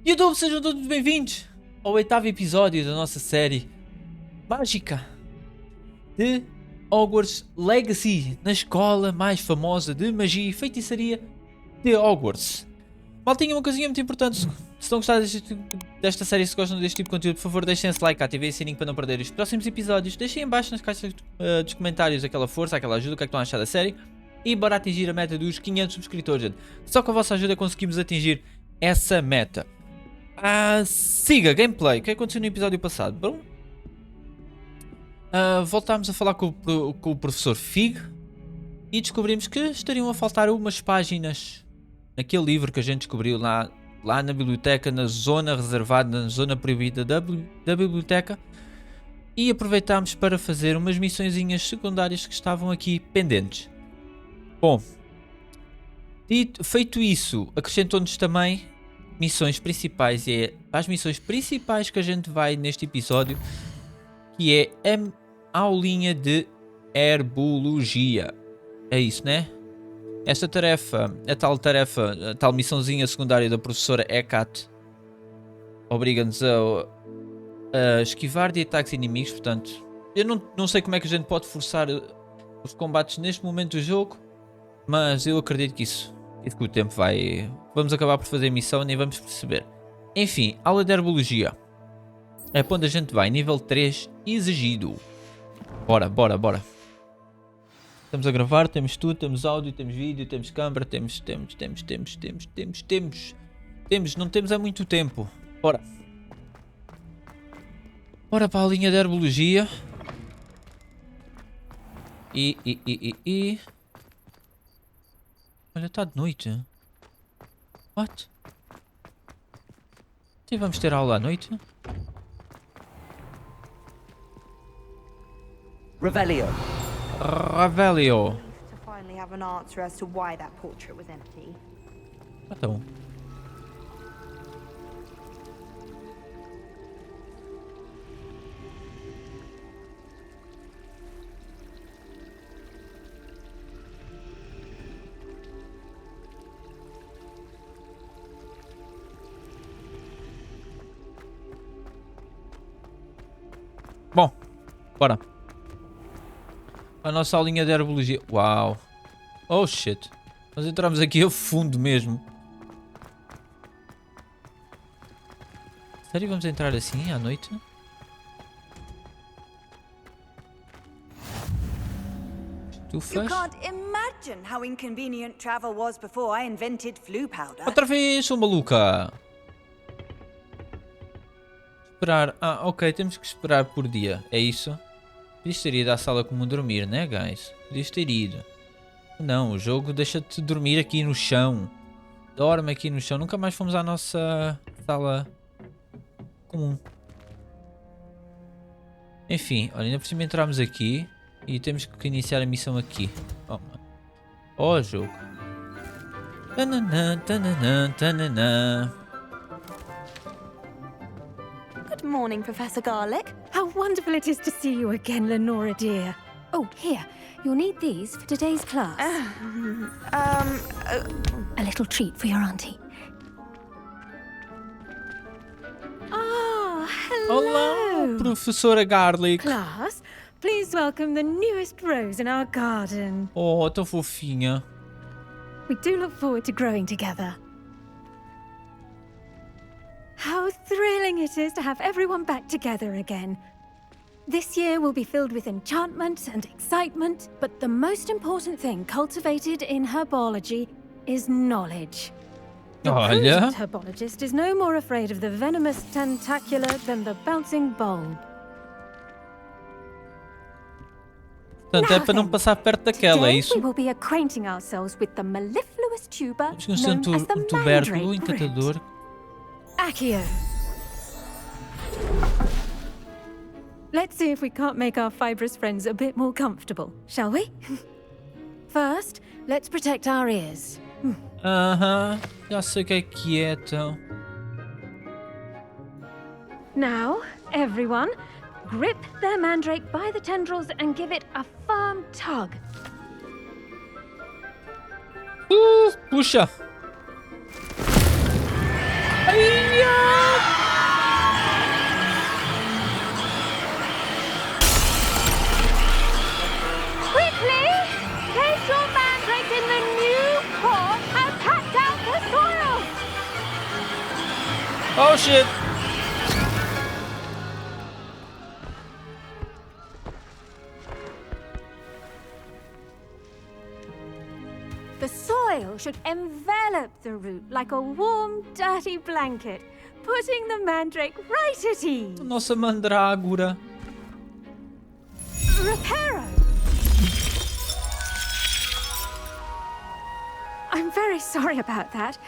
YouTube, sejam todos bem-vindos ao 8º episódio da nossa série mágica de Hogwarts Legacy, na escola mais famosa de magia e feitiçaria de Hogwarts. Maltinha, uma coisinha muito importante: se estão a gostar desta série, se gostam deste tipo de conteúdo, por favor deixem esse like, ativem o sininho para não perder os próximos episódios, deixem em baixo nas caixas dos comentários aquela força, aquela ajuda, o que é que estão a achar da série, e bora atingir a meta dos 500 subscritores, gente. Só com a vossa ajuda conseguimos atingir essa meta. Siga, gameplay. O que aconteceu no episódio passado? Bom, voltámos a falar com o professor Fig e descobrimos que estariam a faltar umas páginas naquele livro que a gente descobriu lá na biblioteca, na zona reservada, na zona proibida da biblioteca, e aproveitámos para fazer umas missõezinhas secundárias que estavam aqui pendentes. Bom, feito isso, acrescentou-nos também missões principais, e é as missões principais que a gente vai neste episódio, que é a aulinha de Herbologia. É isso, né? Esta tarefa, a tal missãozinha secundária da professora Hecate, obriga-nos a esquivar de ataques inimigos. Portanto, eu não sei como é que a gente pode forçar os combates neste momento do jogo, mas eu acredito que isso, e que o tempo vai... Vamos acabar por fazer a missão e nem vamos perceber. Enfim, aula de Herbologia. É para onde a gente vai. Nível 3 exigido. Bora. Estamos a gravar, temos tudo, temos áudio, temos vídeo, temos câmera, temos, não temos há muito tempo. Bora para a linha de Herbologia. Olha, está de noite. What? E vamos ter aula à noite? Revelio. To finally have an answer as to why that portrait was empty. Então. Bom, bora. A nossa aulinha de Herbologia. Uau. Oh shit. Nós entramos aqui a fundo mesmo. Sério, vamos entrar assim à noite? Estufas. You can't imagine how inconvenient travel was before I invented flu powder. Outra vez, sou maluca. Esperar. Ok, temos que esperar por dia. É isso? Podias ter ido à sala comum dormir, né, guys? Podias ter ido. Não, o jogo deixa-te dormir aqui no chão. Dorme aqui no chão. Nunca mais fomos à nossa sala comum. Enfim, olha, ainda por cima entramos aqui e temos que iniciar a missão aqui. Oh, jogo. Tananã. Good morning, Professor Garlic. How wonderful it is to see you again, Lenora dear. Oh, here, you'll need these for today's class. A little treat for your auntie. Ah, hello. Olá, professora Garlic. Class, please welcome the newest rose in our garden. Oh, tão fofinha. We do look forward to growing together. How thrilling it is to have everyone back together again. This year will be filled with enchantment and excitement, but the most important thing cultivated in herbology is knowledge. Your Olha. prudent herbologist is no more afraid of the venomous tentacula than the bouncing bulb. Portanto, é para não passar perto daquela, é Today isso? we will be acquainting ourselves with the mellifluous tuber Vamos conhecer known as the tubérculo mandrake root. encantador. Accio. Let's see if we can't make our fibrous friends a bit more comfortable, shall we? First, let's protect our ears. Já sei o que é então. Now, everyone, grip their mandrake by the tendrils and give it a firm tug. Puxa! Ai, in the new port and packed out the soil! Oh shit! The soil should envelop the root like a warm, dirty blanket, putting the mandrake right at ease. Nossa mandrágora. Reparo! I'm very sorry about that.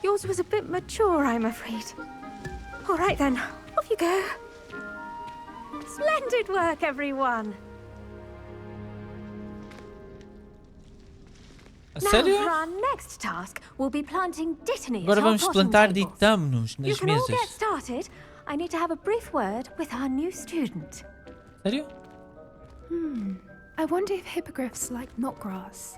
Yours was a bit mature, I'm afraid. All right then, off you go. Splendid work, everyone. A Now, sério? for our next task, we'll be planting dittany Agora at our vamos potting plantar tables. ditamos You nas can all get mesas. started. I need to have a brief word with our new student. Sério? I wonder if hippogriffs like knotgrass.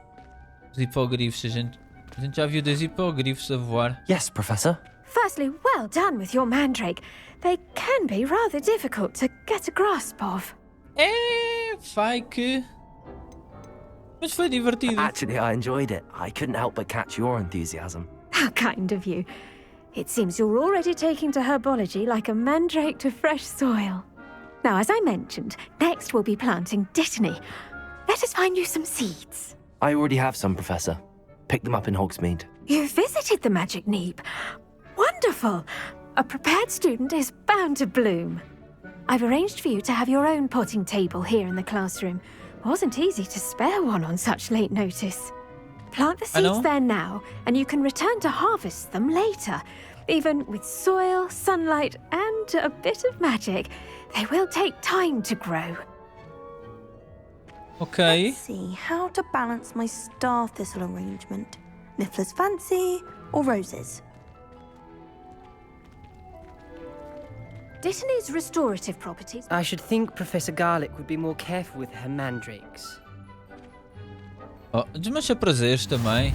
Os hipogrifos, a gente já viu dois hipogrifos a voar. Yes, Professor. Firstly, well done with your mandrake. They can be rather difficult to get a grasp of. Vai que... Mas foi divertido. Actually, I enjoyed it. I couldn't help but catch your enthusiasm. How kind of you. It seems you're already taking to herbology like a mandrake to fresh soil. Now, as I mentioned, next we'll be planting dittany. Let us find you some seeds. I already have some, Professor. Picked them up in Hogsmeade. You visited the Magic Neep. Wonderful! A prepared student is bound to bloom. I've arranged for you to have your own potting table here in the classroom. Wasn't easy to spare one on such late notice. Plant the I know. seeds there now, and you can return to harvest them later. Even with soil, sunlight, and a bit of magic, they will take time to grow. Ok. Let's see how to balance my star thistle arrangement. Niffler's fancy or roses? Dittany's restorative properties. I should think Professor Garlick would be more careful with her mandrakes. Oh, desmancha prazeres também.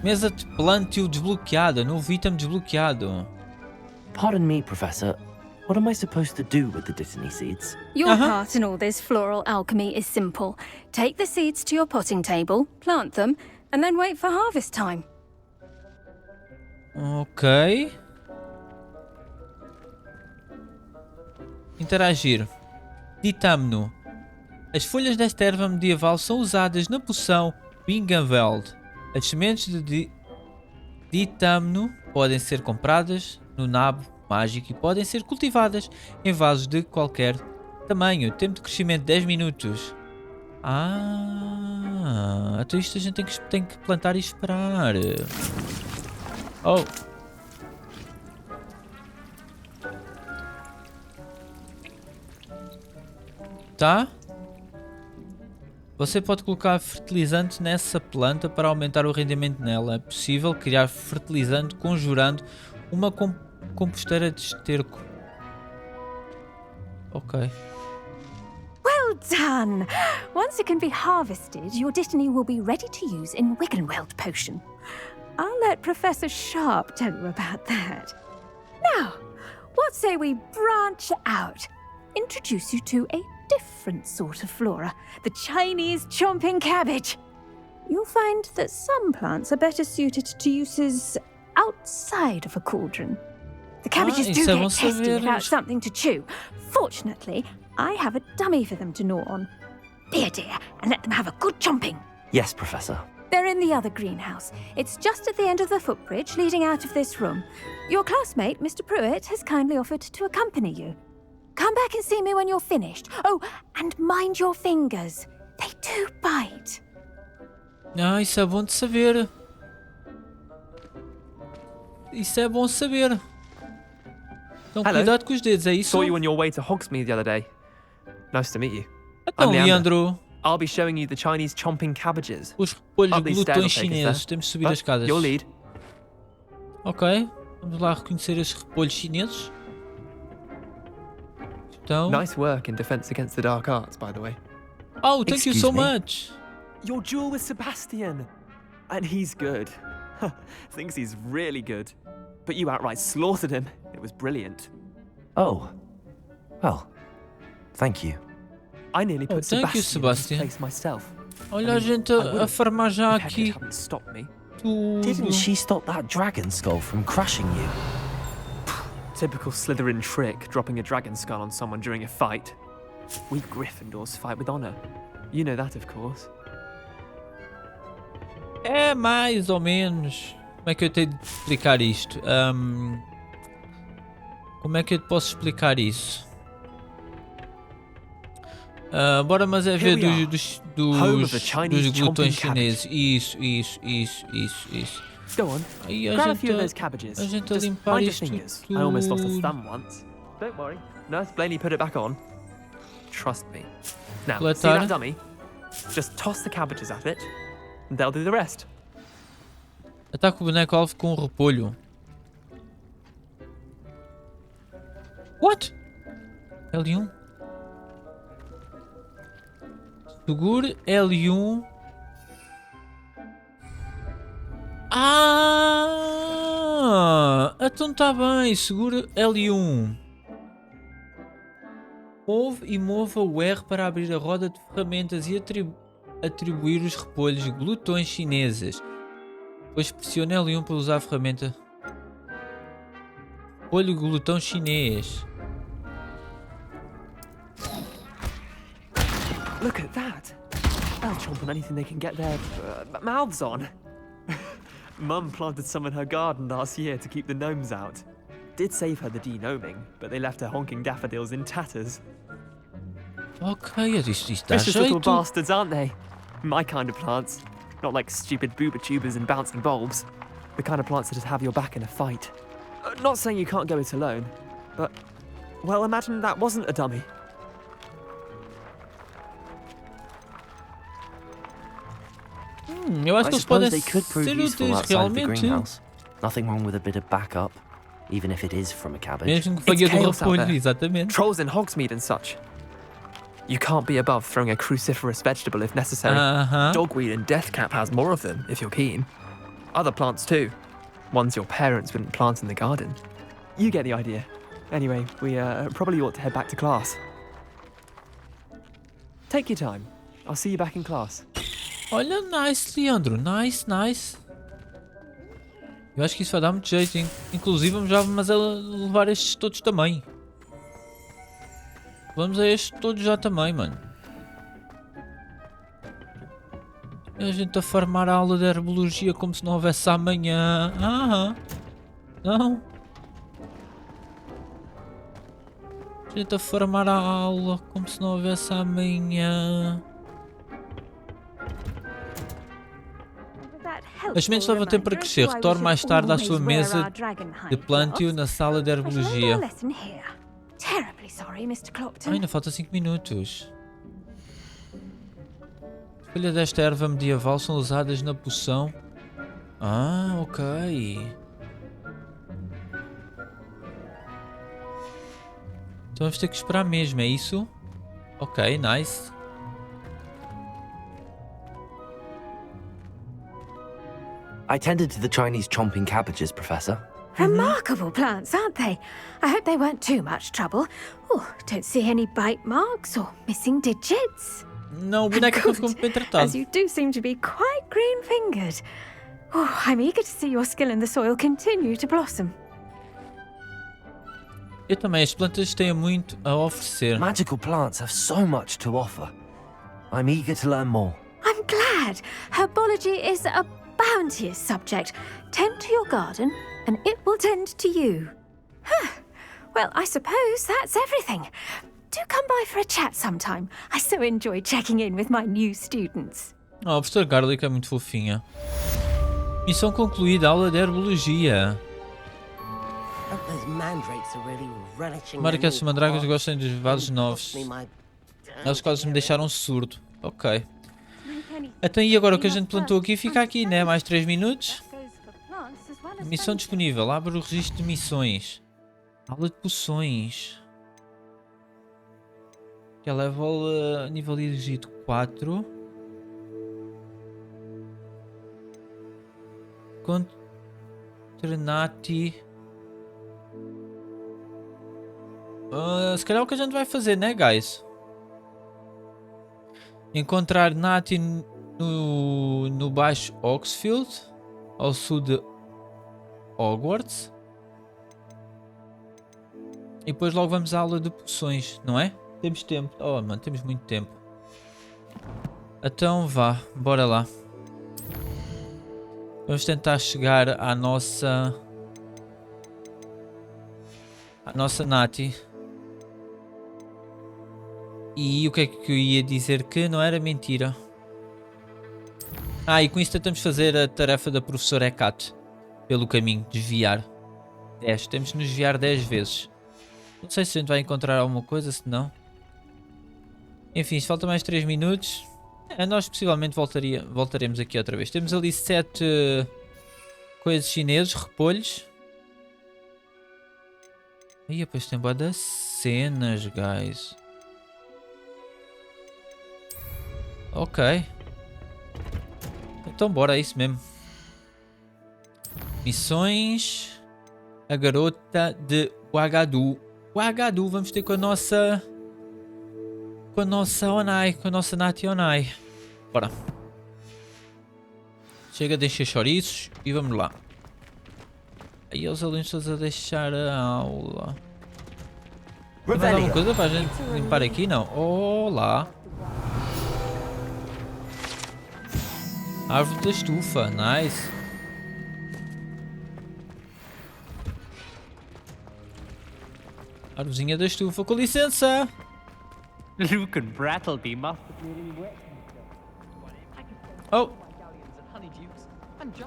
Mesa de plantio desbloqueada. Novo item desbloqueado. Pardon me, Professor. What am I supposed to do with the dittany seeds? Your part in all this floral alchemy is simple. Take the seeds to your potting table, plant them, and then wait for harvest time. Ok. Interagir. Ditamo-no. As folhas desta erva medieval são usadas na poção Bingaveld. As sementes de Ditamo-no podem ser compradas no nabo mágico e podem ser cultivadas em vasos de qualquer tamanho. Tempo de crescimento 10 minutos. Então isto a gente tem que plantar e esperar. Oh. Tá? Você pode colocar fertilizante nessa planta para aumentar o rendimento nela. É possível criar fertilizante conjurando uma composteira de esterco. Ok. Well done! Once it can be harvested, your dittany will be ready to use in Wiggenweld potion. I'll let Professor Sharp tell you about that. Now, what say we branch out? Introduce you to a different sort of flora, the Chinese chomping cabbage. You'll find that some plants are better suited to uses outside of a cauldron. The cabbages do isso é bom get testy saber. without something to chew. Fortunately, I have a dummy for them to gnaw on. Be a dear and let them have a good chomping. Yes, Professor. They're in the other greenhouse. It's just at the end of the footbridge leading out of this room. Your classmate, Mr. Pruitt, has kindly offered to accompany you. Come back and see me when you're finished. Oh, and mind your fingers. They do bite. Isso é bom de saber. Isso é bom saber. Então Hello. cuidado com os dedos, é isso? Saw you on your way to Hogsmeade the other day. Nice to meet you. Então, I'm Leandro, I'll be showing you the Chinese chomping cabbages. os repolhos Up these glutões stairs, I'll take us chineses. there. Temos de subir as escadas. Your lead. Ok, vamos lá reconhecer os repolhos chineses. Então... Nice work in defense against the dark arts, by the way. Oh, thank you Excuse so me? much. Your duel with Sebastian. And he's good. Thinks he's really good. But you outright slaughtered him. It was brilliant. Oh. Well, thank you. I nearly put thank you, Sebastian in his Sebastian. place myself. Olha a gente a farmar já if Hagrid aqui hadn't stopped me. tudo. Didn't she stop that dragon skull from crushing you? Typical Slytherin trick, dropping a dragon skull on someone during a fight. We Gryffindors fight with honor. You know that, of course. É mais ou menos. Como é que eu tenho de explicar isto? Como é que eu te posso explicar isso? Bora, mas é ver dos glutões chineses. Isso. Go on, Aí grab a few of those cabbages. a gente a Just limpar mind your isto fingers. I almost lost a tudo. thumb once. Don't worry, Nurse Blaney put it back on. Trust me. Now, see Coletar. that dummy? Just toss the cabbages at it, and they'll do the rest. Ataca o boneco alvo com um repolho. What? L1. Segure L1. Então tá bem. Segure L1. Mova o R para abrir a roda de ferramentas e atribuir os repolhos glutões chineses. Depois pressione L1 para usar a ferramenta. Repolho glutão chinês. Look at that. They'll chomp on anything they can get their mouths on. Mum planted some in her garden last year to keep the gnomes out. Did save her the de-gnoming, but they left her honking daffodils in tatters. Ok, isto dá Vicious little jeito. bastards, aren't they? My kind of plants. Not like stupid booba tubers and bouncing bulbs. The kind of plants that just have your back in a fight. Not saying you can't go it alone, but... Well, imagine that wasn't a dummy. Eu acho I que eles podem suppose they could prove ser useful úteis outside of the realmente. greenhouse. Nothing wrong with a bit of backup, even if it is from a cabbage. Mesmo que faria do chaos out repolho, there. exatamente. Trolls in Hogsmeade and such. You can't be above throwing a cruciferous vegetable if necessary. Dogweed and deathcap has more of them, if you're keen. Other plants too. Ones your parents wouldn't plant in the garden. You get the idea. Anyway, we probably ought to head back to class. Take your time. I'll see you back in class. Olha, nice, Leandro. Nice. Eu acho que isso vai dar muito jeito, hein? Inclusive vamos já levar estes todos também. Vamos a estes todos já também, mano. E a gente a farmar a aula de herbologia como se não houvesse amanhã. Não. A gente a farmar a aula como se não houvesse amanhã. As sementes levam tempo para crescer. Retorne mais tarde à sua mesa de plantio na sala de herbologia. Ainda falta 5 minutos. As folhas desta erva medieval são usadas na poção. Ok. Então vamos ter que esperar mesmo, é isso? Ok, nice. I tended to the Chinese chomping cabbages, Professor. Remarkable plants, aren't they? I hope they weren't too much trouble. Oh, don't see any bite marks or missing digits. Não, o boneco não ficou bem tratado. As you do seem to be quite green-fingered. Oh, I'm eager to see your skill in the soil continue to blossom. Eu também, as plantas têm muito a oferecer. Magical plants have so much to offer. I'm eager to learn more. I'm glad. Herbology is a bounteous subject. Tend to your garden, and it will tend to you. Well, I suppose that's everything. Do come by for a chat sometime. I so enjoy checking in with my new students. Oh, a professora Garlic é muito fofinha. Missão concluída, aula de herbologia. Tomara que essas mandragas gostem dos vasos novos. Elas quase me deixaram surdo. Ok. Então e agora o que a gente plantou aqui fica aqui, né? Mais 3 minutos. Missão disponível. Abre o registro de missões. Aula de poções. Que é level nível elegido 4. Contranati. Se calhar é o que a gente vai fazer, né, guys? Encontrar Nati no baixo Hogsfield, ao sul de Hogwarts. E depois logo vamos à aula de poções, não é? Temos tempo. Oh, mano, temos muito tempo. Então vá, bora lá. Vamos tentar chegar à nossa Nati. E o que é que eu ia dizer que não era mentira? E com isso tentamos fazer a tarefa da professora Hecate pelo caminho, desviar 10. Temos de nos desviar 10 vezes. Não sei se a gente vai encontrar alguma coisa, se não. Enfim, se falta mais 3 minutos, nós possivelmente voltaremos aqui outra vez. Temos ali 7 coisas chineses, repolhos. E depois tem boa das cenas, guys. Ok. Então bora, é isso mesmo. Missões. A garota de Ouagadougou. Ouagadougou, vamos ter com a nossa Onai, com a nossa Nati Onai. Bora. Chega de encher chouriços e vamos lá. Aí os alunos todos a deixar a aula. Tem mais alguma coisa para a gente limpar aqui? Não. Olá. Árvore da estufa, nice. Árvorezinha da estufa, com licença. Luke and Brattleby must have made any wet. Oh.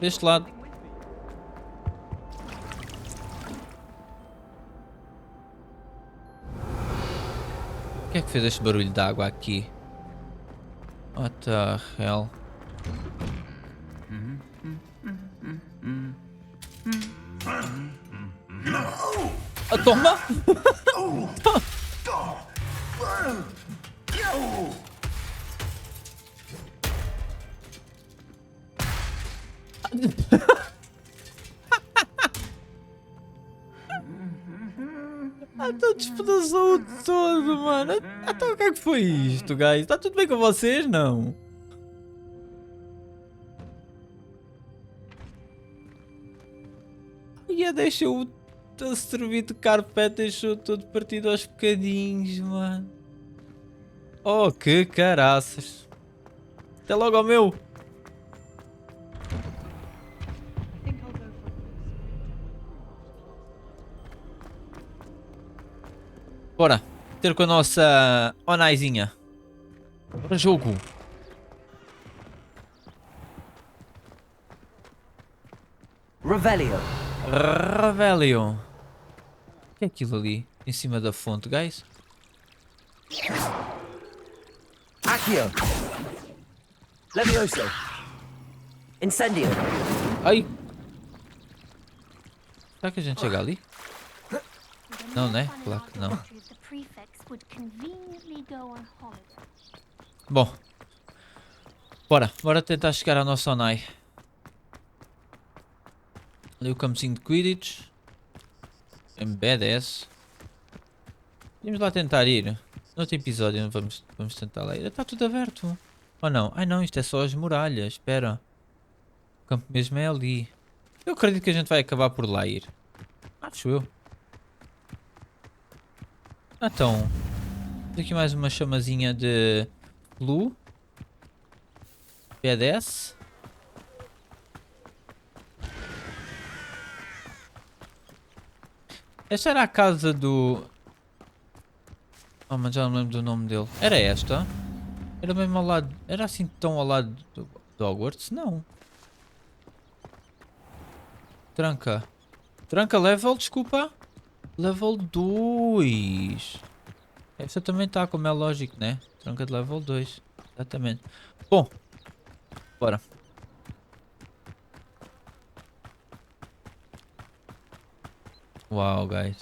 Deste lado. O que é que fez este barulho de água aqui? What the hell? Toma! Então despedaçou todo, mano. Então o que é que foi isto, guys? Está tudo bem com vocês, não? E deixou o servir de carpete, deixou todo partido aos bocadinhos, mano. Oh, que caraças. Até logo ao meu. Bora, ter com a nossa Onaizinha. Bora, jogo. Revelio. Revelio. O que é aquilo ali? Em cima da fonte, guys? Accio. Levioso. Incendio. Ai! Será que a gente chega ali? Não, né? Claro que não. Bom. Bora tentar chegar ao nosso Onai. Ali o campozinho de Quidditch. Badass. Vamos lá tentar ir. No outro episódio vamos tentar lá ir. Está tudo aberto. Ou não? Ai não, isto é só as muralhas. Espera. O campo mesmo é ali. Eu acredito que a gente vai acabar por lá ir. Acho eu. Então. Temos aqui mais uma chamazinha de Blue. Badass. Esta era a casa do... Oh, mas já não me lembro do nome dele. Era esta? Era mesmo ao lado... Era assim tão ao lado do Hogwarts? Não. Tranca. Tranca level, desculpa. Level 2. Esta também está, como é lógico, né? Tranca de level 2. Exatamente. Bom. Bora. Uau, guys.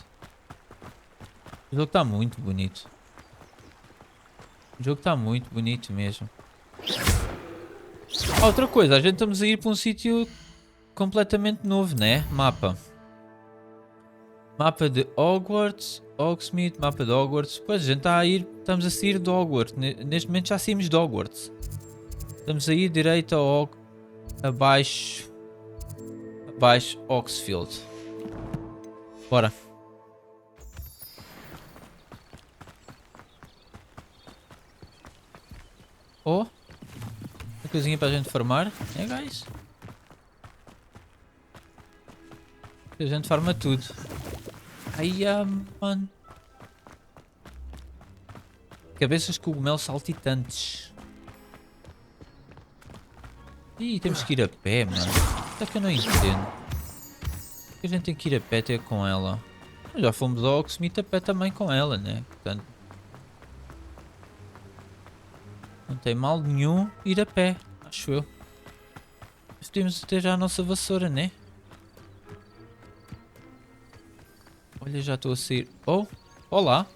O jogo está muito bonito. O jogo está muito bonito mesmo. Outra coisa, a gente estamos a ir para um sítio completamente novo, né? Mapa. Mapa de Hogwarts, Hogsmeade, mapa de Hogwarts. Pois a gente está a ir, estamos a sair de Hogwarts. Neste momento já saímos de Hogwarts. Estamos aí, direita ao abaixo Hogsfield. Bora. Oh, uma coisinha para a gente farmar, é guys? A gente farma tudo. Ai, mano. Cabeças de cogumelos saltitantes. Ih, temos que ir a pé, mano. Até que eu não entendo. A gente tem que ir a pé ter com ela. Já fomos ao Hogsmeade a pé também com ela, né? Portanto, não tem mal nenhum ir a pé, acho eu. Mas podemos ter já a nossa vassoura, né? Olha, já estou a sair. Oh, olá.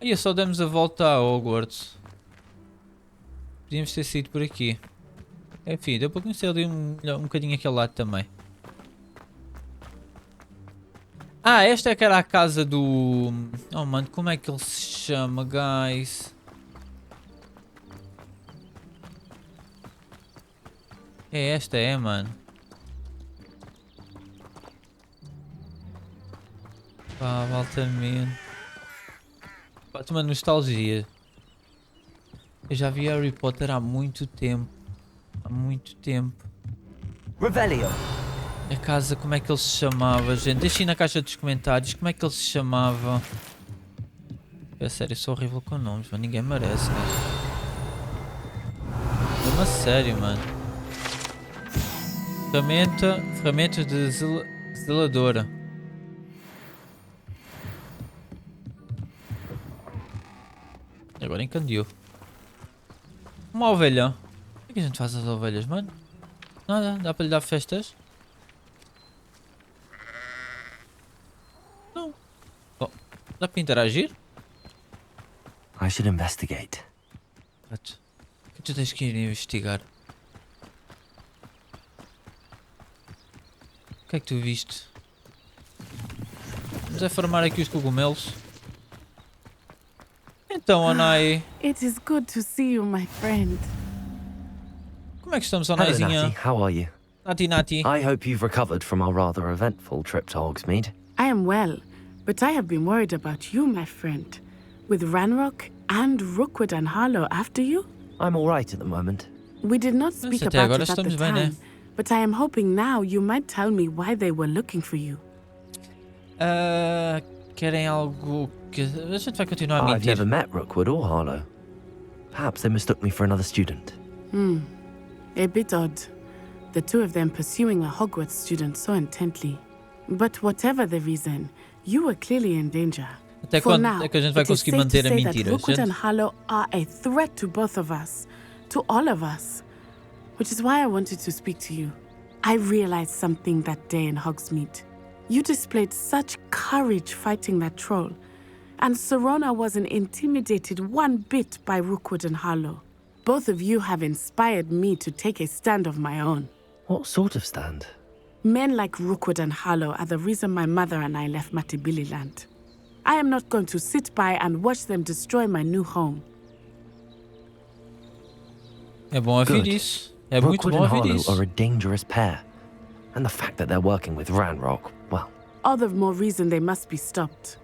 Aí só demos a volta a Hogwarts. Podíamos ter saído por aqui. Enfim, deu para conhecer ali um bocadinho aquele lado também. Ah, esta é que era a casa do... Oh mano, como é que ele se chama, guys? É esta, é, mano. Pá, altamente. Bate uma nostalgia. Eu já vi Harry Potter há muito tempo. Há muito tempo. Revelio. A casa, como é que ele se chamava, gente? Deixem na caixa dos comentários como é que ele se chamava. É sério, eu sou horrível com nomes, mas ninguém merece, né? É uma sério, mano. Ferramentas de zeladora. Agora encandeou. Uma ovelha. O que é que a gente faz às ovelhas, mano? Nada, dá para lhe dar festas? Não. Oh, dá para interagir? I should investigate. O que tu tens que ir investigar? O que é que tu viste? Vamos a farmar aqui os cogumelos. Então, Anai. It is good to see you, my friend. Como é que estamos, Hello, Anaizinha? Natty. How are you? Nati. I hope you've recovered from our rather eventful trip to Hogsmeade. I am well, but I have been worried about you, my friend. With Ranrock and Rookwood and Harlow after you? I'm all right at the moment. We did not speak até about agora it at the estamos bem, né? time, but I am hoping now you might tell me why they were looking for you. Querem algo que... A gente vai continuar a I've mentir. never met Rookwood or Harlow. Perhaps they mistook me for another student. A bit odd. The two of them pursuing a Hogwarts student so intently. But whatever the reason, you were clearly in danger. Até For quando now, é que a gente vai it is conseguir safe to manter a say that mentira, Rookwood and gente? Harlow are a threat to both of us, to all of us, which is why I wanted to speak to you. I realized something that day in Hogsmeade. You displayed such courage fighting that troll, and Serona wasn't intimidated one bit by Rookwood and Harlow. Both of you have inspired me to take a stand of my own. What sort of stand? Men like Rookwood and Harlow are the reason my mother and I left Matibili land. I am not going to sit by and watch them destroy my new home. É bom ouvir Good. isso. É muito Rookwood bom and ouvir Harlow isso. are a dangerous pair. And the fact that they're working with Ranrock, well... All the more reason they must be stopped.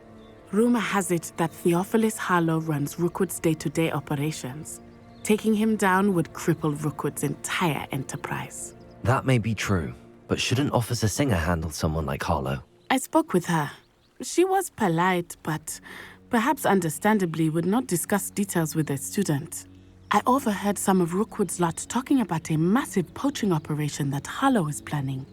Rumor has it that Theophilus Harlow runs Rookwood's day-to-day operations. Taking him down would cripple Rookwood's entire enterprise. That may be true, but shouldn't Officer Singer handle someone like Harlow? I spoke with her. She was polite, but perhaps understandably would not discuss details with a student. I overheard some of Rookwood's lot talking about a massive poaching operation that Harlow is planning.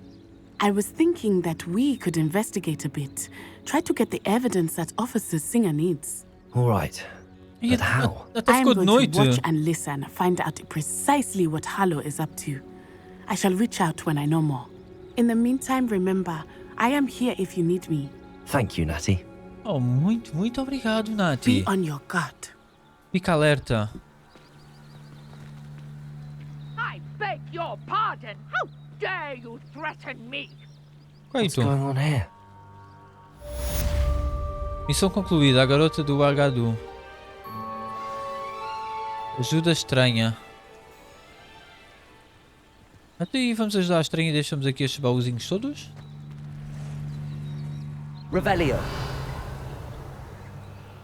I was thinking that we could investigate a bit, try to get the evidence that Officer Singer needs. All right. But how? Até I am ficou de going to watch noite. and listen, find out precisely what Harlow is up to. I shall reach out when I know more. In the meantime, remember, I am here if you need me. Thank you, Natty. Oh, muito obrigado, Be Nati. on your guard. Fica alerta. I beg your pardon. How dare you threaten me? What's going on here? Missão concluída. A garota do Agadu. Ajuda estranha. Até aí vamos ajudar a estranha e deixamos aqui estes baúzinhos todos. Revelio.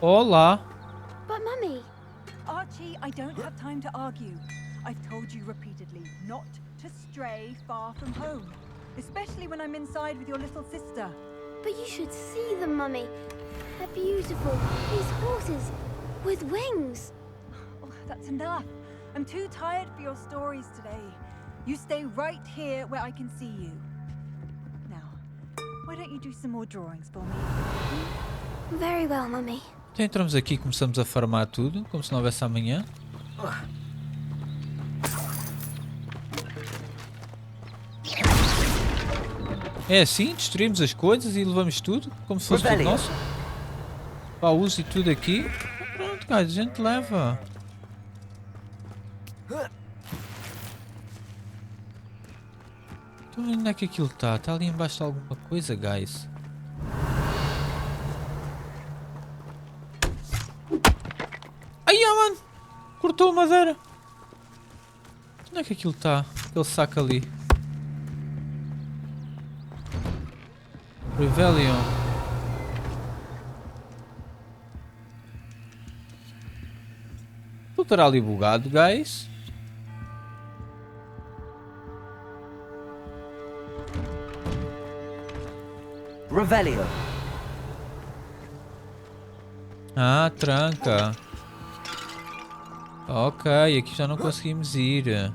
Olá. But Mummy, Archie, I don't have time to argue. I've told you repeatedly not to stray far from home, especially when I'm inside with your little sister. but you should see them, Mummy. They're beautiful. These horses with wings. Oh, that's enough. I'm too tired for your stories today. You stay right here where I can see you. Now, why don't you do some more drawings for me? Very well, Mummy. Então entramos aqui e começamos a farmar tudo, como se não houvesse amanhã. É assim, destruímos as coisas e levamos tudo, como se fosse tudo nosso. Baús e tudo aqui. Pronto, guys, a gente leva. Então onde é que aquilo está? Está ali embaixo de alguma coisa, guys. Ai, mano! Cortou a madeira. Onde é que aquilo está? Aquele saco ali. Rebellion. Tudo estará ali bugado, guys. Revelio. Ah, tranca. Ok, aqui já não conseguimos ir.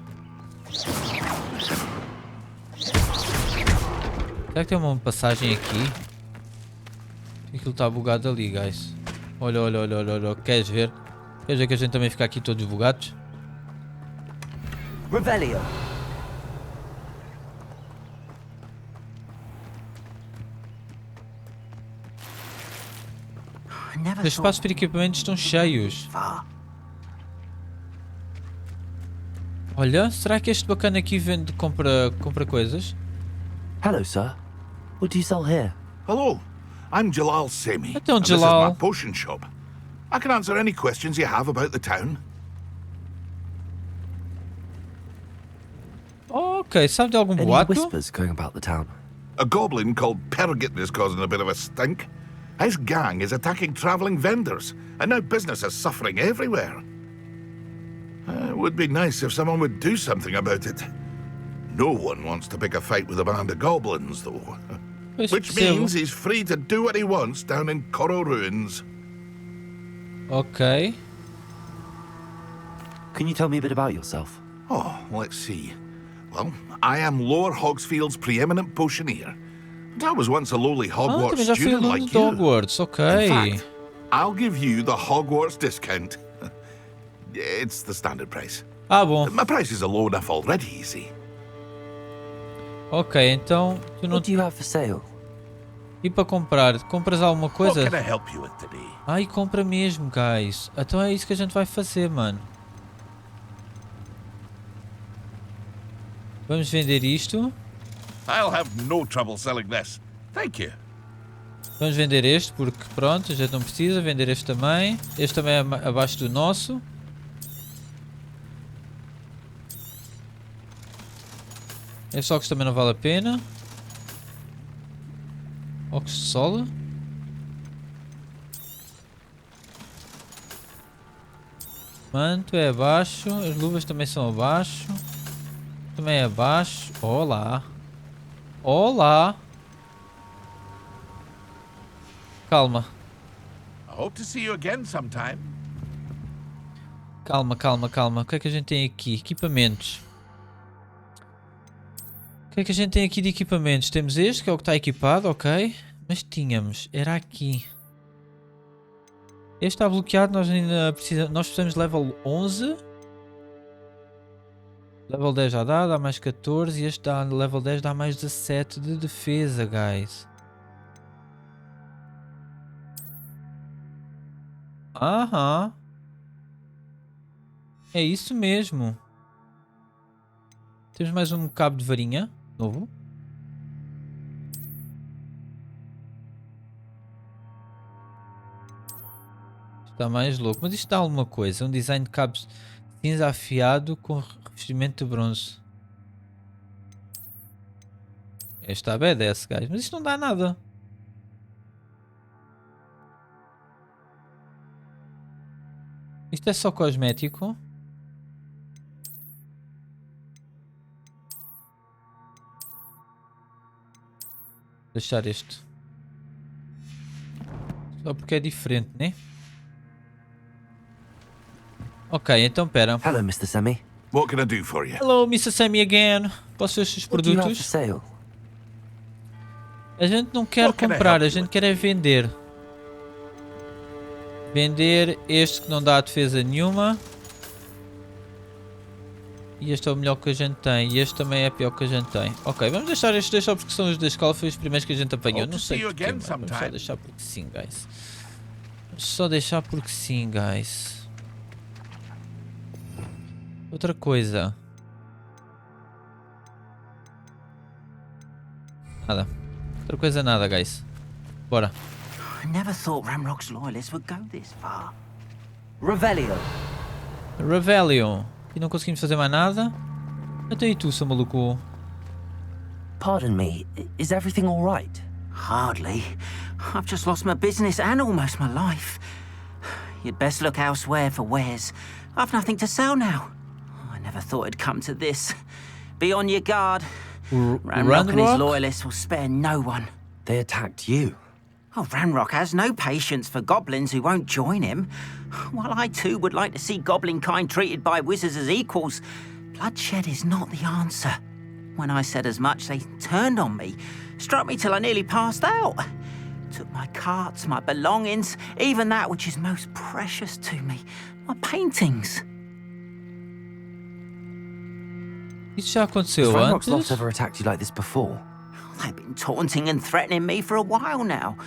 Será que tem uma passagem aqui? Aquilo está bugado ali, guys. Olha, olha, olha, olha, olha. Queres ver? Queres ver que a gente também fica aqui todos bugados? Revelio. Os espaços para equipamentos estão cheios. Olha, será que este bacana aqui vende, compra coisas? Hello, sir. What do you sell here? Hello, I'm Jalal Semi. Então, and this is Jalal. my potion shop. I can answer any questions you have about the town. Ok, sabe de algum Any boato? whispers going about the town? A goblin called Pergit is causing a bit of a stink. His gang is attacking travelling vendors, and now business is suffering everywhere. It would be nice if someone would do something about it. No one wants to pick a fight with a band of goblins, though. Which means he's free to do what he wants down in Coral Ruins. Ok. Can you tell me a bit about yourself? Oh, let's see. Well, I am Lower Hogsfield's preeminent potioneer. And I was once a lowly Hogwarts também já fui student aluno like de you. Hogwarts, ok. In fact, I'll give you the Hogwarts discount. It's the standard price. Ah, bom. My prices are low enough already, you see. Ok, então tu não... What do you have for sale? E para comprar? Compras alguma What coisa? can I help you with today? Ai, compra mesmo, guys. Então é isso que a gente vai fazer, mano. Vamos vender isto. I'll have no trouble selling this. Thank you. Vamos vender este porque pronto, a gente não precisa. Vender este também. Este também é abaixo do nosso. Este óculos também não vale a pena. Óculos de sol. Manto é abaixo. As luvas também são abaixo. Também é abaixo. Olá. Olá. Calma. I hope to see you again sometime. Calma, calma, calma. O que é que a gente tem aqui? Equipamentos. O que é que a gente tem aqui de equipamentos? Temos este, que é o que está equipado, ok. Mas tínhamos, era aqui. Este está bloqueado, nós ainda precisamos de level 11. Level 10 já dá mais 14 e este dá, level 10 dá mais 17 de defesa, guys. Aham. É isso mesmo. Temos mais um cabo de varinha novo. Está mais louco. Mas isto dá alguma coisa. Um design de cabos cinza afiado com revestimento de bronze. Este está badass, guys. Mas isto não dá nada. Isto é só cosmético. Deixar este. Só porque é diferente, né? Ok, então pera. Hello, Mr. Sammy. What can I do for you? Hello, Mr. Sammy again. Posso ver os seus What do you have for produtos? sale? A gente não quer comprar, a gente quer é vender. Vender este que não dá defesa nenhuma. E este é o melhor que a gente tem. E este também é pior que a gente tem. Ok, vamos deixar estes dois só porque são os da escola. Foi os primeiros que a gente apanhou. Não sei porquê, mas vamos só deixar porque sim, guys. Vamos só deixar porque sim, guys. Outra coisa. Nada. Outra coisa nada, guys. Bora. I never thought Ramrock's loyalists would go this far. Revelio. Revelio. E não conseguimos fazer mais nada. Até aí tu, seu maluco. Pardon me, is everything all right? Hardly. I've just lost my business and almost my life. You'd best look elsewhere for wares. I've nothing to sell now. I never thought it'd come to this. Be on your guard. Ranrock and his loyalists will spare no one. They attacked you. Oh, Ranrock has no patience for goblins who won't join him. While I too would like to see goblin kind treated by wizards as equals, bloodshed is not the answer. When I said as much, they turned on me, struck me till I nearly passed out. Took my carts, my belongings, even that which is most precious to me, my paintings. Isso já aconteceu Has Ranrock's antes? lot ever attacked you like this before? They've been taunting and threatening me for a while now,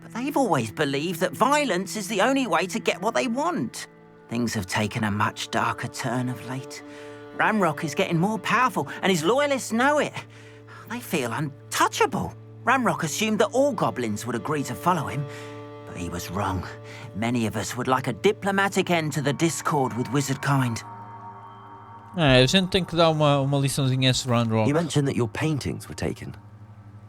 but they've always believed that violence is the only way to get what they want. Things have taken a much darker turn of late. Ranrock is getting more powerful, and his loyalists know it. They feel untouchable. Ranrock assumed that all goblins would agree to follow him, but he was wrong. Many of us would like a diplomatic end to the discord with wizard kind. A gente tem que dar uma liçãozinha a esse Ranrock. You mentioned that your paintings were taken.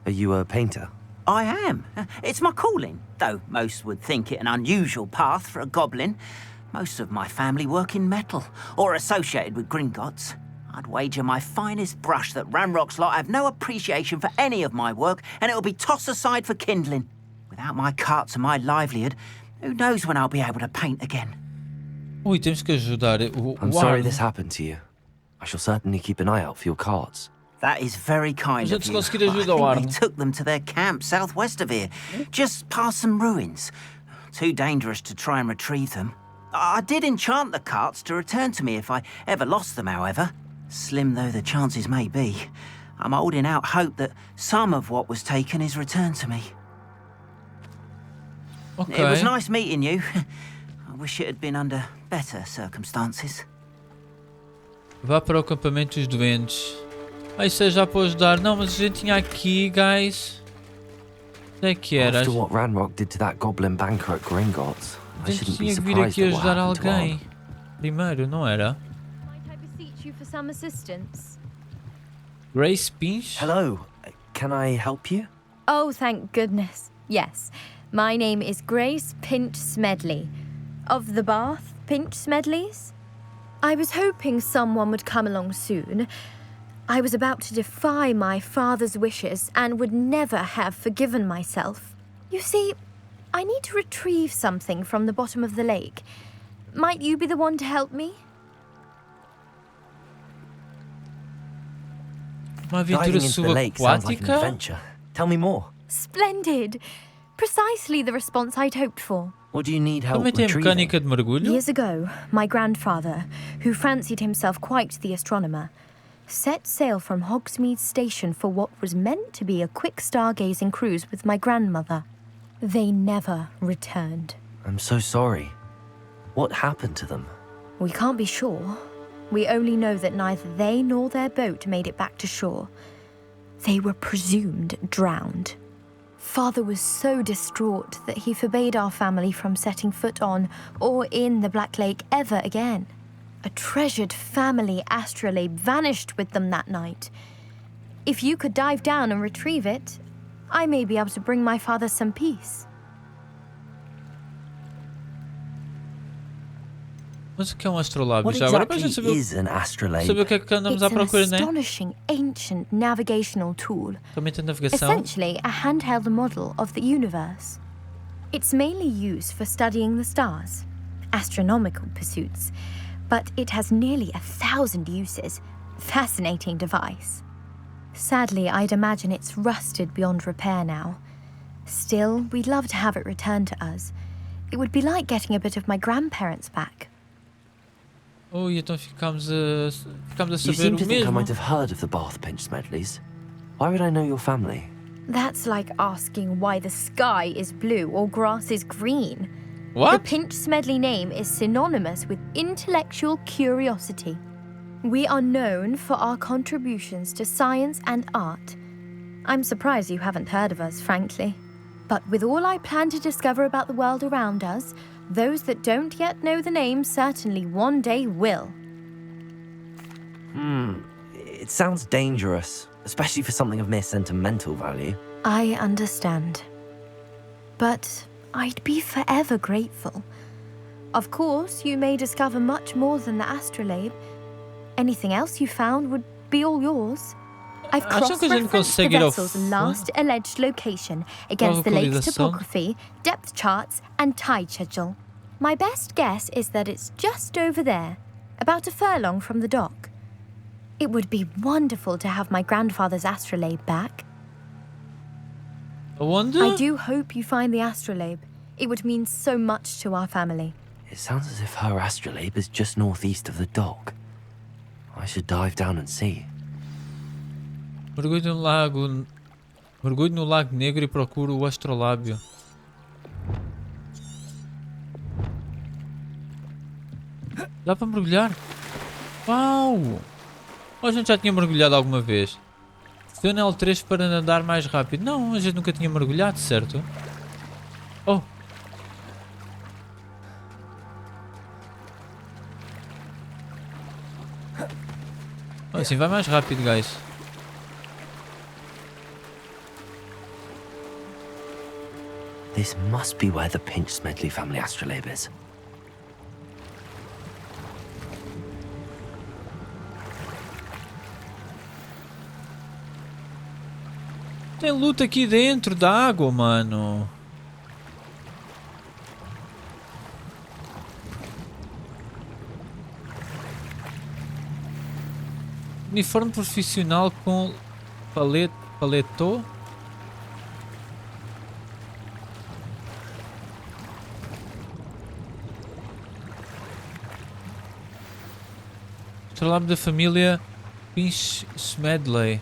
Are you a painter? I am. It's my calling, though most would think it an unusual path for a goblin. Most of my family work in metal, or associated with Gringotts. I'd wager my finest brush that Ranrock's lot have no appreciation for any of my work, and it'll be tossed aside for kindling. Without my carts and my livelihood, who knows when I'll be able to paint again. Ui, temos que ajudar o I'm sorry this happened to you. I shall certainly keep an eye out for your cards. That is very kind of you. I think they took them to their camp southwest of here, just past some ruins. Too dangerous to try and retrieve them. I did enchant the carts to return to me if I ever lost them, however. Slim though the chances may be, I'm holding out hope that some of what was taken is returned to me. Okay. It was nice meeting you. I wish it had been under better circumstances. Vá para o acampamento dos doentes. Ah, isso é já para ajudar. Não, mas a gente tinha aqui, guys. Onde é que era? After what Ranrock did to that goblin banker at Gringotts, I shouldn't be Tinha que vir surprised aqui at what ajudar happened to alguém. Aula. Primeiro, não era? Might I beseech you for some assistance? Grace Pinch? Hello, can I help you? Oh, thank goodness. Yes. My name is Grace Pinch Smedley. Of the Bath Pinch Smedleys? I was hoping someone would come along soon. I was about to defy my father's wishes and would never have forgiven myself. You see, I need to retrieve something from the bottom of the lake. Might you be the one to help me? Uma aventura Diving into the lake sounds like an subaquática? adventure. Tell me more. Splendid! Precisely the response I'd hoped for. What do you need help Também tem retrieving? mecânica de mergulho? Years ago, my grandfather, who fancied himself quite the astronomer, set sail from Hogsmeade station for what was meant to be a quick stargazing cruise with my grandmother. They never returned. I'm so sorry. What happened to them? We can't be sure. We only know that neither they nor their boat made it back to shore. They were presumed drowned. Father was so distraught that he forbade our family from setting foot on or in the Black Lake ever again. A treasured family astrolabe vanished with them that night. If you could dive down and retrieve it, I may be able to bring my father some peace. Mas o que é astrolábio? What Já agora para a exactly gente is an astrolabe? saber o que é que andamos It's à an procura, né? astonishing ancient navigational tool. Ferramenta de navegação. Essentially, a handheld model of the universe. It's mainly used for studying the stars, astronomical pursuits, but it has nearly 1,000 uses. Fascinating device. Sadly, I'd imagine it's rusted beyond repair now. Still, we'd love to have it returned to us. It would be like getting a bit of my grandparents back. Oh, então ficamos a You saber seem o to think I mesmo. might have heard of the Bath Pinch Smedleys. Why would I know your family? That's like asking why the sky is blue or grass is green. What? The Pinch Smedley name is synonymous with intellectual curiosity. We are known for our contributions to science and art. I'm surprised you haven't heard of us, frankly. But with all I plan to discover about the world around us, those that don't yet know the name certainly one day will. It sounds dangerous, especially for something of mere sentimental value. I understand. But I'd be forever grateful. Of course, you may discover much more than the astrolabe. Anything else you found would be all yours. I've cross-referenced the vessel's last alleged location against the lake's topography, depth charts, and tide schedule. My best guess is that it's just over there, about a furlong from the dock. It would be wonderful to have my grandfather's astrolabe back. I wonder? I do hope you find the astrolabe. It would mean so much to our family. It sounds as if her astrolabe is just northeast of the dock. I should dive down and see. Mergulho no Lago Negro e procuro o astrolábio. Dá para mergulhar? Uau! A gente já tinha mergulhado alguma vez. Pressiona L3 para nadar mais rápido. Não, a gente nunca tinha mergulhado, certo? Oh! Assim vai mais rápido, guys. This must be where the Pinch Smedley family astrolabe is. Tem luta aqui dentro da água, mano. Uniforme profissional com paletó. Astrolábio da família Pinch Smedley.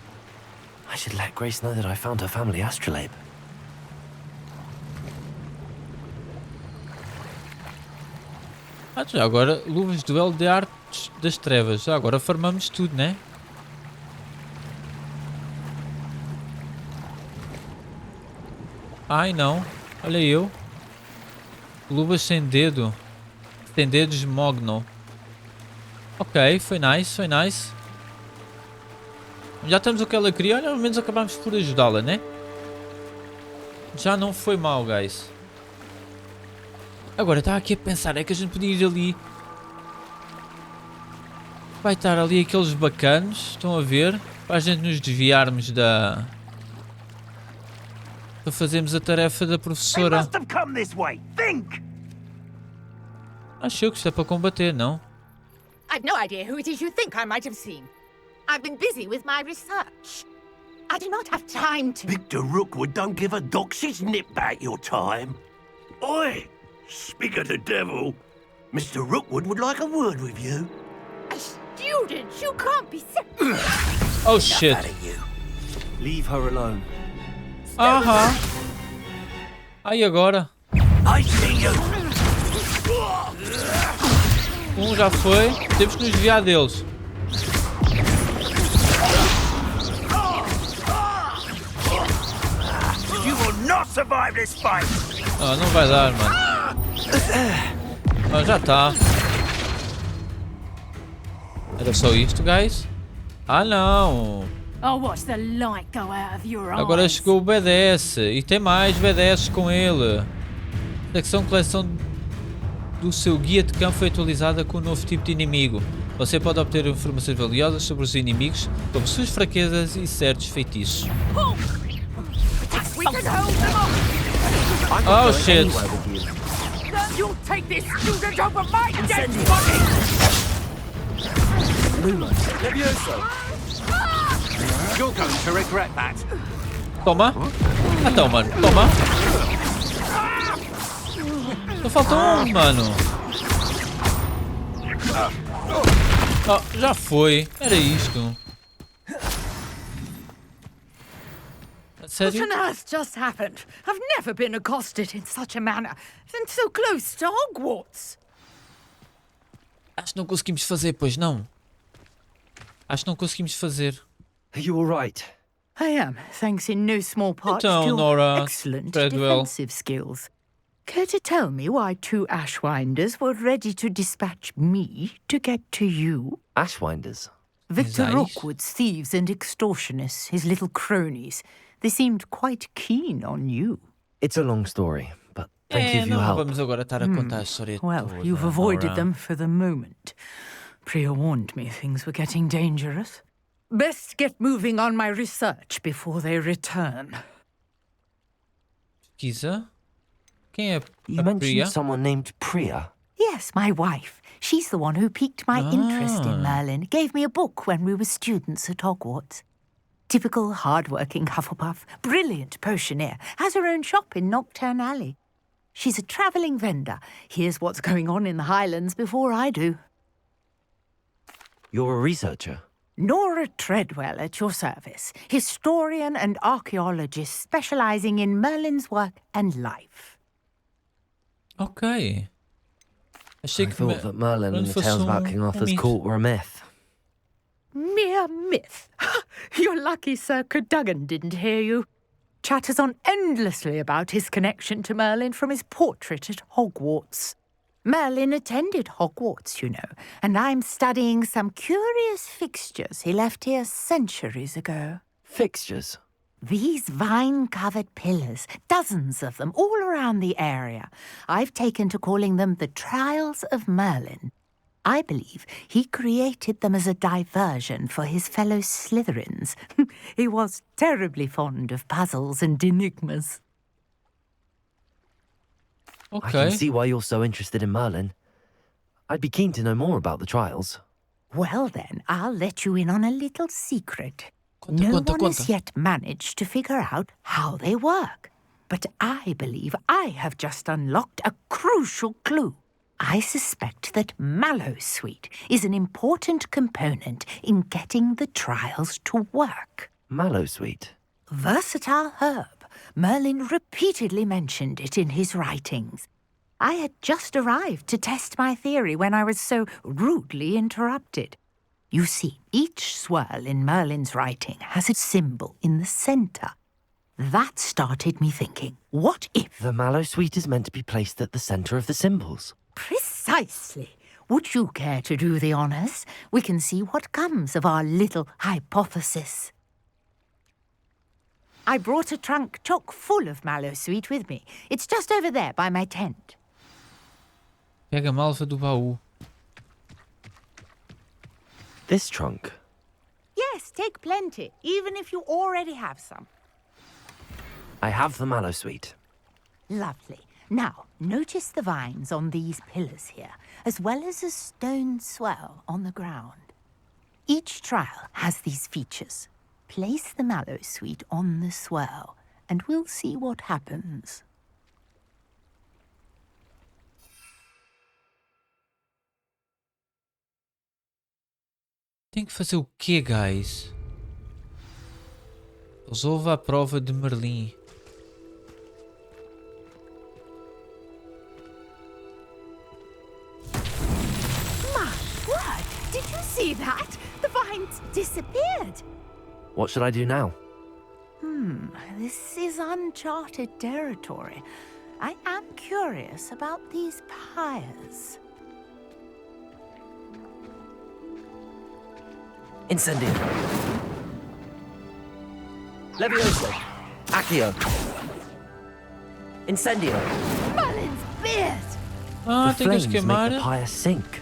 I should let Grace know that I found her family astrolabe. Já agora, luvas de duelo de artes das trevas. Já agora farmamos tudo, né? Ai não, olha eu. Luvas sem dedo. Sem dedos mogno. Ok, foi nice, foi nice. Já temos o que ela queria, olha, ao menos acabamos por ajudá-la, né? Já não foi mal, guys. Agora, estava aqui a pensar, é que a gente podia ir ali. Vai estar ali aqueles bacanos, estão a ver? Para a gente nos desviarmos da... Para fazermos a tarefa da professora. Acho eu que isto é para combater, não? I've no idea who it is you think I might have seen. I've been busy with my research. I do not have time to... Victor Rookwood don't give a doxy's nip back your time. Oi! Speak of the devil. Mr. Rookwood would like a word with you. A student? You can't be serious. Oh shit. Leave her alone. Aham. Aí agora. I see you. Já foi. Temos que nos desviar deles. You will not survive this fight. Ah, não vai dar, mano. Ah, já tá. Era só isto, guys? Ah, não. I'll watch the light go out of your eyes. Agora chegou o BDS. E tem mais BDS com ele. Secção coleção do seu guia de campo foi atualizada com um novo tipo de inimigo. Você pode obter informações valiosas sobre os inimigos, como suas fraquezas e certos feitiços. Oh shit! You'll take this student over my dead body! You're going to regret that. Toma! Então, mano, toma! Só falta um, mano! Oh, já foi! Era isto! What on earth just happened? I've never been accosted in such a manner, and so close to Hogwarts. Acho que não conseguimos fazer, pois não? Acho que não conseguimos fazer. Are you alright? I am, thanks in no small part to your Nora, excellent Treadwell. defensive skills. Care to tell me why 2 Ashwinders were ready to dispatch me to get to you? Ashwinders? Victor Rookwood's thieves and extortionists, his little cronies. They seemed quite keen on you. It's a long story, but thank you for your help. Vamos agora estar a contar a história Well, toda, you've avoided Nora. them for the moment. Priya warned me things were getting dangerous. Best get moving on my research before they return. Pesquisa? Quem é You a mentioned Priya? someone named Priya. Yes, my wife. She's the one who piqued my interest in Merlin. Gave me a book when we were students at Hogwarts. Typical hard-working Hufflepuff, brilliant potioneer, has her own shop in Nocturne Alley. She's a travelling vendor. Hears what's going on in the Highlands before I do. You're a researcher. Nora Treadwell at your service, historian and archaeologist specialising in Merlin's work and life. Ok. Achei I que thought that Merlin and the fosse tales about King Arthur's mito. court were a myth. Mere myth. You're lucky Sir Cadogan didn't hear you. Chatters on endlessly about his connection to Merlin from his portrait at Hogwarts. Merlin attended Hogwarts, you know, and I'm studying some curious fixtures he left here centuries ago. Fixtures? These vine-covered pillars, dozens of them, all around the area. I've taken to calling them the Trials of Merlin. I believe he created them as a diversion for his fellow Slytherins. He was terribly fond of puzzles and enigmas. I can see why you're so interested in Merlin. I'd be keen to know more about the trials. Well then, I'll let you in on a little secret. No one has yet managed to figure out how they work. But I believe I have just unlocked a crucial clue. I suspect that Mallowsweet is an important component in getting the trials to work. Mallowsweet? Versatile herb. Merlin repeatedly mentioned it in his writings. I had just arrived to test my theory when I was so rudely interrupted. You see, each swirl in Merlin's writing has a symbol in the centre. That started me thinking, what if... The Mallowsweet is meant to be placed at the centre of the symbols. Precisely. Would you care to do the honours? We can see what comes of our little hypothesis. I brought a trunk chock full of Mallowsweet with me. It's just over there by my tent. Pega a malva do baú. This trunk? Yes, take plenty, even if you already have some. I have the Mallowsweet. Lovely. Now, notice the vines on these pillars here, as well as a stone swell on the ground. Each trial has these features. Place the Mallowsweet on the swell, and we'll see what happens. Tem que fazer o quê, guys? Resolva a prova de Merlin. My word! Did you see that? The vines disappeared. What should I do now? This is uncharted territory. I am curious about these pyres. Incendio. Levioso. Accio. Incendio. Merlin's beard! Ah, the tem que flames queimar. make the pyre sink.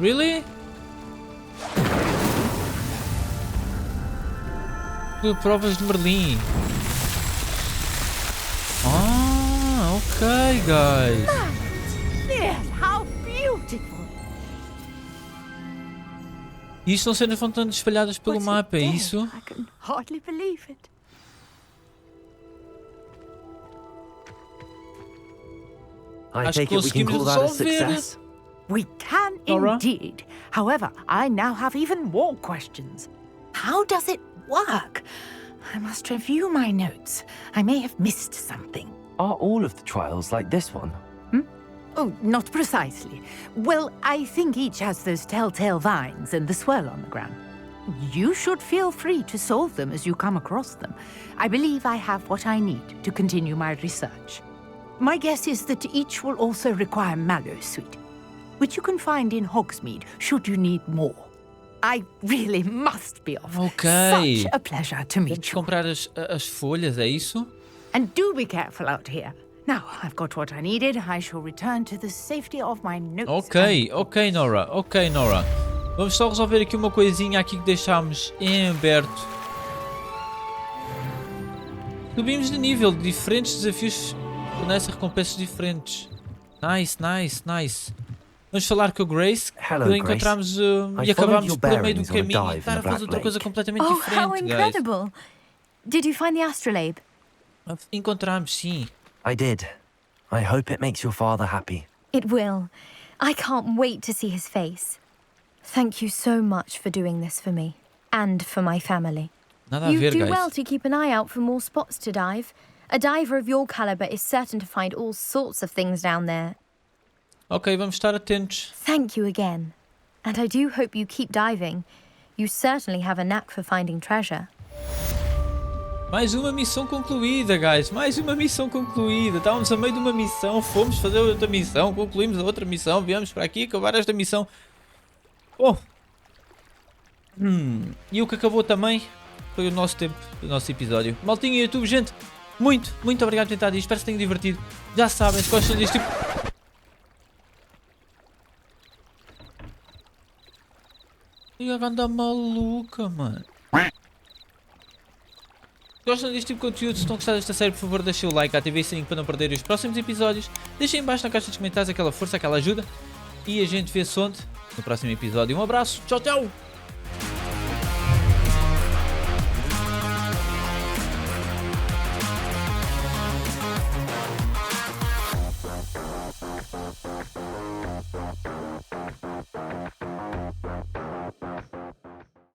Really? Provas de Merlin. Ah, ok, guys. Beard, how beautiful! E isto são cenas que vão estando espalhadas pelo mapa, é isso? I can hardly believe it. I Acho take que it we can conseguimos call that a resolver. success. We can indeed. However, I now have even more questions. How does it work? I must review my notes. I may have missed something. Are all of the trials like this one? Oh, not precisely. Well, I think each has those telltale vines and the swirl on the ground. You should feel free to solve them as you come across them. I believe I have what I need to continue my research. My guess is that each will also require mallow sweet, which you can find in Hogsmeade should you need more. I really must be off. Ok. Such a pleasure to meet you. Comprar as folhas, é isso? And do be careful out here. Now, I've got what I needed. I shall return to the safety of my notes. Ok, Nora. Ok, Nora. Vamos só resolver aqui uma coisinha aqui que deixámos em aberto. Subimos de nível, diferentes desafios fornecem recompensas diferentes. Nice. Vamos falar com a Grace. Hello, Encontramos Grace. e acabámos pelo meio do bearings on a caminho e dive estar in a the fazer outra Black coisa Lake. completamente Oh, diferente, how guys. incredible! Did you find the astrolabe? Encontramos, sim. I did. I hope it makes your father happy. It will. I can't wait to see his face. Thank you so much for doing this for me and for my family. Nada a You ver, do guys. well to keep an eye out for more spots to dive. A diver of your caliber is certain to find all sorts of things down there. Ok, vamos estar atentos. Thank you again. And I do hope you keep diving. You certainly have a knack for finding treasure. Mais uma missão concluída, guys. Mais uma missão concluída. Estávamos a meio de uma missão, fomos fazer outra missão, concluímos a outra missão, viemos para aqui acabar esta missão. Bom. E o que acabou também foi o nosso tempo, o nosso episódio. Maltinha YouTube, gente, muito obrigado por ter estado aí. Espero que se tenham divertido. Já sabem, se gostam deste tipo... E a ganda maluca, mano. Se gostam deste tipo de conteúdo, se estão a gostar desta série, por favor deixem o like, ativem o sininho para não perderem os próximos episódios. Deixem em baixo na caixa de comentários aquela força, aquela ajuda. E a gente vê-se onde? No próximo episódio. Um abraço, tchau!